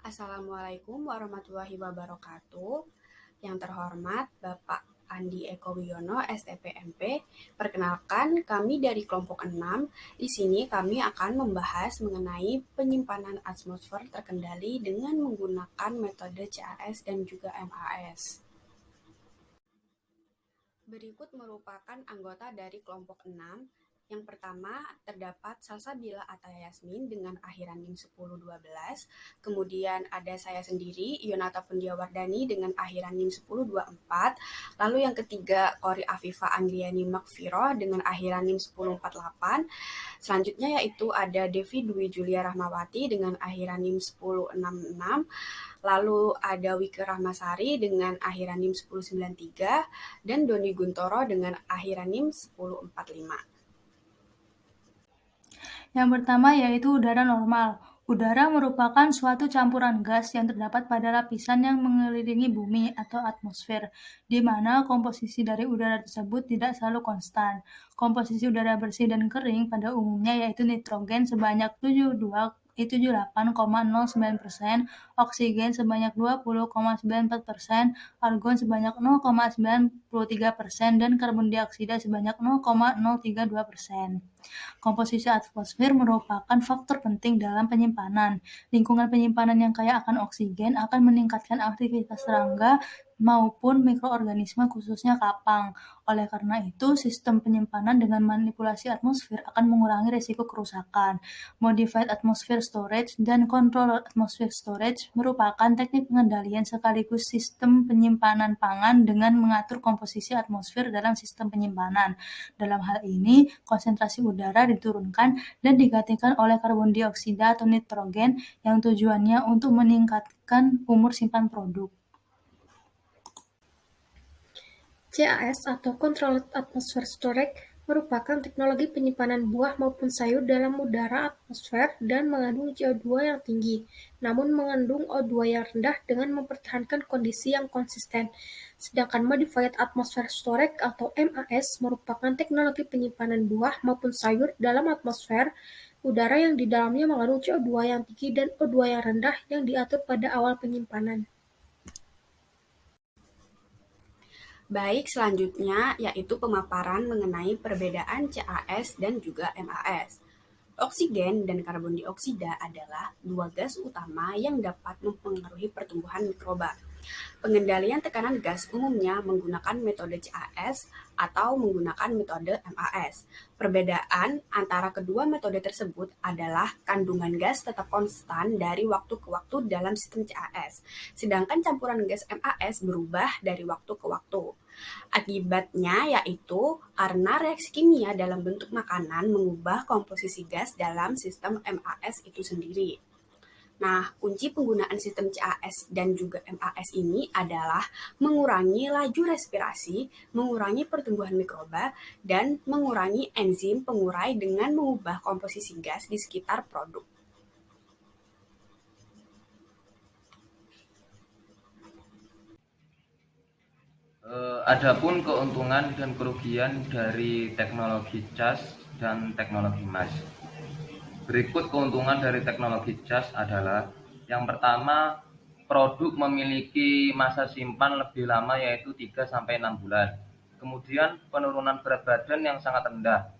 Assalamualaikum warahmatullahi wabarakatuh. Yang terhormat Bapak Andi Eko Wiono, STPMP. Perkenalkan, kami dari kelompok 6. Di sini kami akan membahas mengenai penyimpanan atmosfer terkendali dengan menggunakan metode CAS dan juga MAS. Berikut merupakan anggota dari kelompok 6. Yang pertama, terdapat Salsabila Atayasmin dengan akhiran NIM 1012. Kemudian ada saya sendiri, Yonata Pundiawardani dengan akhiran NIM 1024. Lalu yang ketiga, Kori Afifa Anggriani Makfiro dengan akhiran NIM 1048. Selanjutnya yaitu ada Devi Dwi Julia Rahmawati dengan akhiran NIM 1066. Lalu ada Wike Rahmasari dengan akhiran NIM 1093 dan Doni Guntoro dengan akhiran NIM 1045. Yang pertama yaitu udara normal. Udara merupakan suatu campuran gas yang terdapat pada lapisan yang mengelilingi bumi atau atmosfer, di mana komposisi dari udara tersebut tidak selalu konstan. Komposisi udara bersih dan kering pada umumnya yaitu nitrogen sebanyak 78,09%, oksigen sebanyak 20,94%, argon sebanyak 0,93%, dan karbon dioksida sebanyak 0,032%. Komposisi atmosfer merupakan faktor penting dalam penyimpanan. Lingkungan penyimpanan yang kaya akan oksigen akan meningkatkan aktivitas serangga maupun mikroorganisme khususnya kapang. Oleh karena itu, sistem penyimpanan dengan manipulasi atmosfer akan mengurangi risiko kerusakan. Modified Atmosphere Storage dan Controlled Atmosphere Storage merupakan teknik pengendalian sekaligus sistem penyimpanan pangan dengan mengatur komposisi atmosfer dalam sistem penyimpanan. Dalam hal ini, konsentrasi udara diturunkan dan digantikan oleh karbon dioksida atau nitrogen yang tujuannya untuk meningkatkan umur simpan produk. CAS atau Controlled Atmosphere Storage merupakan teknologi penyimpanan buah maupun sayur dalam udara atmosfer dan mengandung CO2 yang tinggi, namun mengandung O2 yang rendah dengan mempertahankan kondisi yang konsisten. Sedangkan Modified Atmosphere Storage atau MAS merupakan teknologi penyimpanan buah maupun sayur dalam atmosfer udara yang di dalamnya mengandung CO2 yang tinggi dan O2 yang rendah yang diatur pada awal penyimpanan. Baik, selanjutnya yaitu pemaparan mengenai perbedaan CAS dan juga MAS. Oksigen dan karbon dioksida adalah dua gas utama yang dapat mempengaruhi pertumbuhan mikroba. Pengendalian tekanan gas umumnya menggunakan metode CAS atau menggunakan metode MAS. Perbedaan antara kedua metode tersebut adalah kandungan gas tetap konstan dari waktu ke waktu dalam sistem CAS, sedangkan campuran gas MAS berubah dari waktu ke waktu. Akibatnya yaitu karena reaksi kimia dalam bentuk makanan mengubah komposisi gas dalam sistem MAS itu sendiri. Nah, kunci penggunaan sistem CAS dan juga MAS ini adalah mengurangi laju respirasi, mengurangi pertumbuhan mikroba, dan mengurangi enzim pengurai dengan mengubah komposisi gas di sekitar produk. Adapun keuntungan dan kerugian dari teknologi cas dan teknologi MAS. Berikut keuntungan dari teknologi cas adalah yang pertama, produk memiliki masa simpan lebih lama yaitu 3-6 bulan. Kemudian penurunan berat badan yang sangat rendah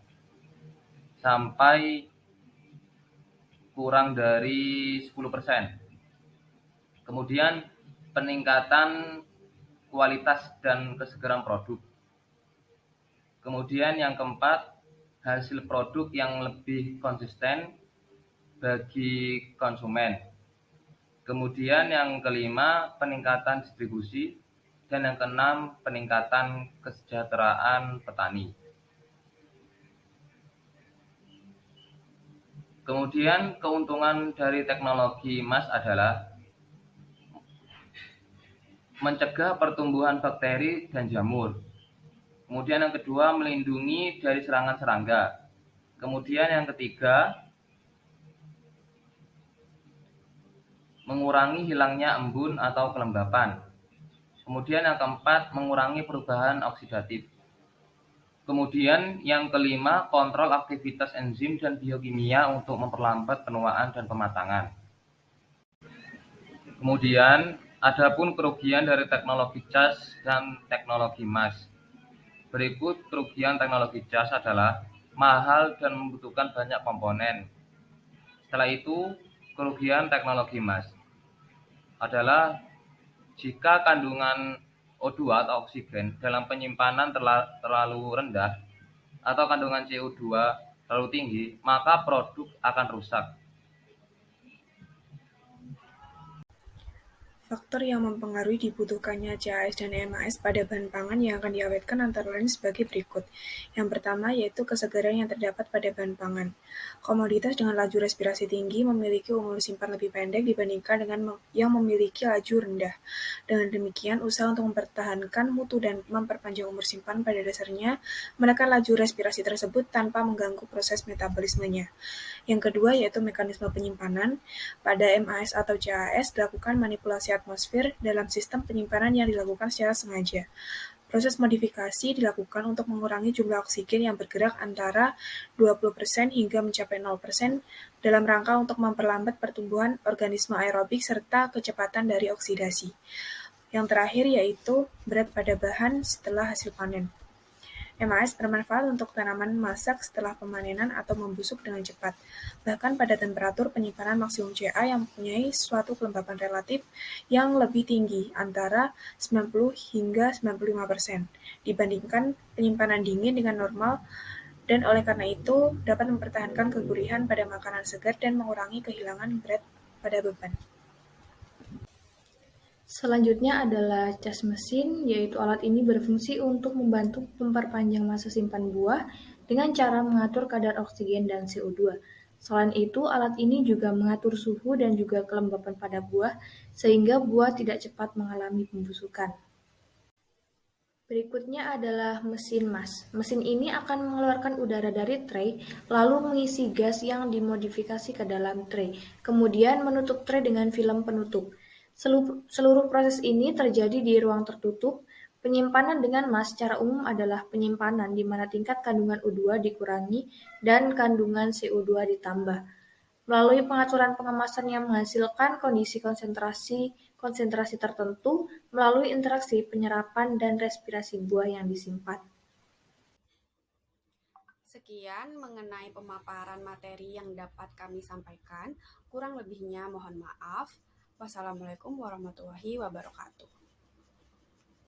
sampai kurang dari 10%. Kemudian peningkatan kualitas dan kesegaran produk. Kemudian yang keempat, hasil produk yang lebih konsisten bagi konsumen. Kemudian yang kelima, peningkatan distribusi. Dan yang keenam, peningkatan kesejahteraan petani. Kemudian keuntungan dari teknologi MAS adalah mencegah pertumbuhan bakteri dan jamur. Kemudian yang kedua, melindungi dari serangan serangga. Kemudian yang ketiga, mengurangi hilangnya embun atau kelembapan. Kemudian yang keempat, mengurangi perubahan oksidatif. Kemudian yang kelima, kontrol aktivitas enzim dan biokimia untuk memperlambat penuaan dan pematangan. Kemudian, adapun kerugian dari teknologi cas dan teknologi emas. Berikut kerugian teknologi cas adalah mahal dan membutuhkan banyak komponen. Setelah itu, kerugian teknologi emas adalah jika kandungan O2 atau oksigen dalam penyimpanan terlalu rendah atau kandungan CO2 terlalu tinggi, maka produk akan rusak. Faktor yang mempengaruhi dibutuhkannya CAS dan MAS pada bahan pangan yang akan diawetkan antara lain sebagai berikut. Yang pertama yaitu kesegaran yang terdapat pada bahan pangan. Komoditas dengan laju respirasi tinggi memiliki umur simpan lebih pendek dibandingkan dengan yang memiliki laju rendah. Dengan demikian, usaha untuk mempertahankan mutu dan memperpanjang umur simpan pada dasarnya menekan laju respirasi tersebut tanpa mengganggu proses metabolismenya. Yang kedua yaitu mekanisme penyimpanan. Pada MAS atau CAS dilakukan manipulasi atmosfer dalam sistem penyimpanan yang dilakukan secara sengaja. Proses modifikasi dilakukan untuk mengurangi jumlah oksigen yang bergerak antara 20% hingga mencapai 0% dalam rangka untuk memperlambat pertumbuhan organisme aerobik serta kecepatan dari oksidasi. Yang terakhir yaitu berat pada bahan setelah hasil panen. MAS bermanfaat untuk tanaman masak setelah pemanenan atau membusuk dengan cepat, bahkan pada temperatur penyimpanan maksimum Ca yang mempunyai suatu kelembapan relatif yang lebih tinggi, antara 90 hingga 95%, dibandingkan penyimpanan dingin dengan normal, dan oleh karena itu dapat mempertahankan kegurihan pada makanan segar dan mengurangi kehilangan berat pada beban. Selanjutnya adalah cas mesin, yaitu alat ini berfungsi untuk membantu memperpanjang masa simpan buah dengan cara mengatur kadar oksigen dan CO2. Selain itu, alat ini juga mengatur suhu dan juga kelembapan pada buah, sehingga buah tidak cepat mengalami pembusukan. Berikutnya adalah mesin mas. Mesin ini akan mengeluarkan udara dari tray, lalu mengisi gas yang dimodifikasi ke dalam tray, kemudian menutup tray dengan film penutup. Seluruh proses ini terjadi di ruang tertutup. Penyimpanan dengan mas secara umum adalah penyimpanan di mana tingkat kandungan O2 dikurangi dan kandungan CO2 ditambah. Melalui pengaturan pengemasan yang menghasilkan kondisi konsentrasi tertentu melalui interaksi penyerapan dan respirasi buah yang disimpan. Sekian mengenai pemaparan materi yang dapat kami sampaikan. Kurang lebihnya mohon maaf. Wassalamualaikum warahmatullahi wabarakatuh.